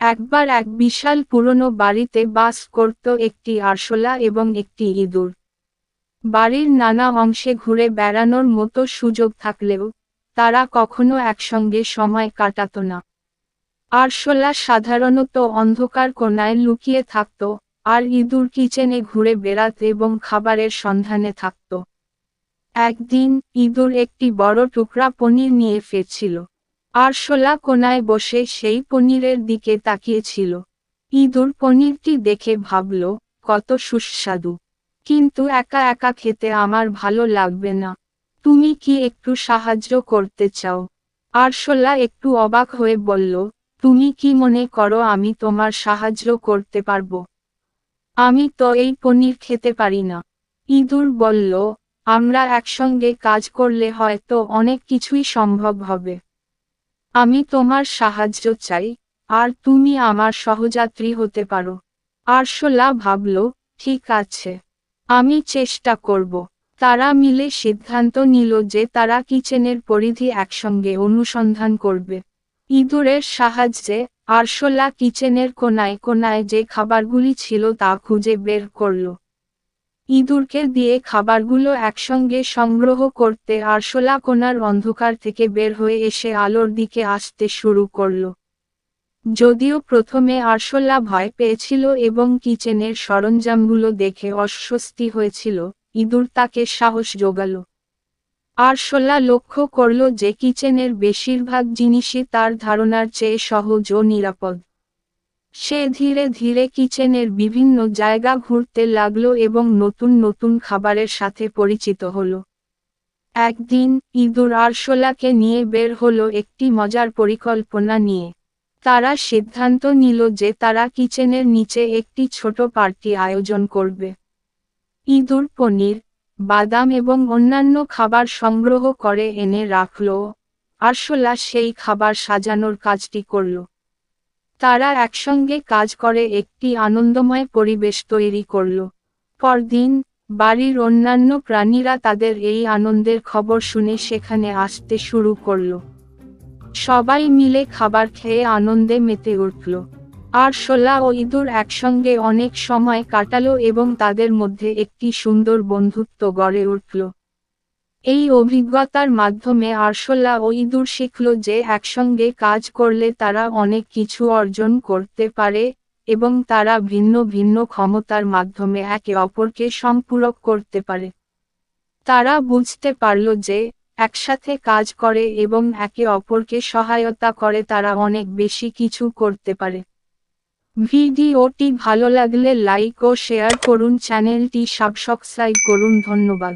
একবার এক বিশাল পুরনো বাড়িতে বাস করত একটি আরশোলা এবং একটি ইঁদুর। বাড়ির নানা অংশে ঘুরে বেড়ানোর মতো সুযোগ থাকলেও তারা কখনো একসঙ্গে সময় কাটাত না। আরশোলা সাধারণত অন্ধকার কোণায় লুকিয়ে থাকত, আর ইঁদুর কিচেনে ঘুরে বেড়াত এবং খাবারের সন্ধানে থাকত। একদিন ইঁদুর একটি বড় টুকরা পনির নিয়ে ফিরছিল। আরশোলা কোণায় বসে সেই পনিরের দিকে তাকিয়েছিল। ইঁদুর পনিরটি দেখে ভাবল, কত সুস্বাদু, কিন্তু একা একা খেতে আমার ভালো লাগবে না। তুমি কি একটু সাহায্য করতে চাও? আরশোলা একটু অবাক হয়ে বলল, তুমি কি মনে করো আমি তোমার সাহায্য করতে পারবো? আমি তো এই পনির খেতে পারি না। ইঁদুর বলল, আমরা একসঙ্গে কাজ করলে হয়তো অনেক কিছুই সম্ভব হবে। আমি তোমার সাহায্য চাই, আর তুমি আমার সহযাত্রী হতে পারো। আরশোলা ভাবল, ঠিক আছে, আমি চেষ্টা করব। তারা মিলে সিদ্ধান্ত নিল যে তারা কিচেনের পরিধি একসঙ্গে অনুসন্ধান করবে। ইঁদুরের সাহায্যে আরশোলা কিচেনের কোণায় কোণায় যে খাবারগুলি ছিল তা খুঁজে বের করল। ইঁদুরকে দিয়ে খাবারগুলো একসঙ্গে সংগ্রহ করতে আরশোলা কোণার অন্ধকার থেকে বের হয়ে এসে আলোর দিকে আসতে শুরু করল। যদিও প্রথমে আরশোলা ভয় পেয়েছিল এবং কিচেনের সরঞ্জামগুলো দেখে অস্বস্তি হয়েছিল, ইঁদুর তাকে সাহস জোগাল। আরশোলা লক্ষ্য করল যে কিচেনের বেশিরভাগ জিনিসই তার ধারণার চেয়ে সহজ ও নিরাপদ। সে ধীরে ধীরে কিচেনের বিভিন্ন জায়গা ঘুরতে লাগলো এবং নতুন নতুন খাবারের সাথে পরিচিত হলো। একদিন ইঁদুর আরশোলাকে নিয়ে বের হলো একটি মজার পরিকল্পনা নিয়ে। তারা সিদ্ধান্ত নিল যে তারা কিচেনের নিচে একটি ছোট পার্টি আয়োজন করবে। ইঁদুর পনির, বাদাম এবং অন্যান্য খাবার সংগ্রহ করে এনে রাখল। আরশোলা সেই খাবার সাজানোর কাজটি করল। তারা একসঙ্গে কাজ করে একটি আনন্দময় পরিবেশ তৈরি করল। পরদিন বাড়ির অন্যান্য প্রাণীরা তাদের এই আনন্দের খবর শুনে সেখানে আসতে শুরু করল। সবাই মিলে খাবার খেয়ে আনন্দে মেতে উঠল। আরশোলা ও ইঁদুর একসঙ্গে অনেক সময় কাটালো এবং তাদের মধ্যে একটি সুন্দর বন্ধুত্ব গড়ে উঠল। এই অভিজ্ঞতার মাধ্যমে আরশোলা ও ইঁদুর শিখল যে একসঙ্গে কাজ করলে তারা অনেক কিছু অর্জন করতে পারে, এবং তারা ভিন্ন ভিন্ন ক্ষমতার মাধ্যমে একে অপরকে সম্পূরক করতে পারে। তারা বুঝতে পারল যে একসাথে কাজ করে এবং একে অপরকে সহায়তা করে তারা অনেক বেশি কিছু করতে পারে। ভিডিওটি ভালো লাগলে লাইক ও শেয়ার করুন, চ্যানেলটি সাবস্ক্রাইব করুন। ধন্যবাদ।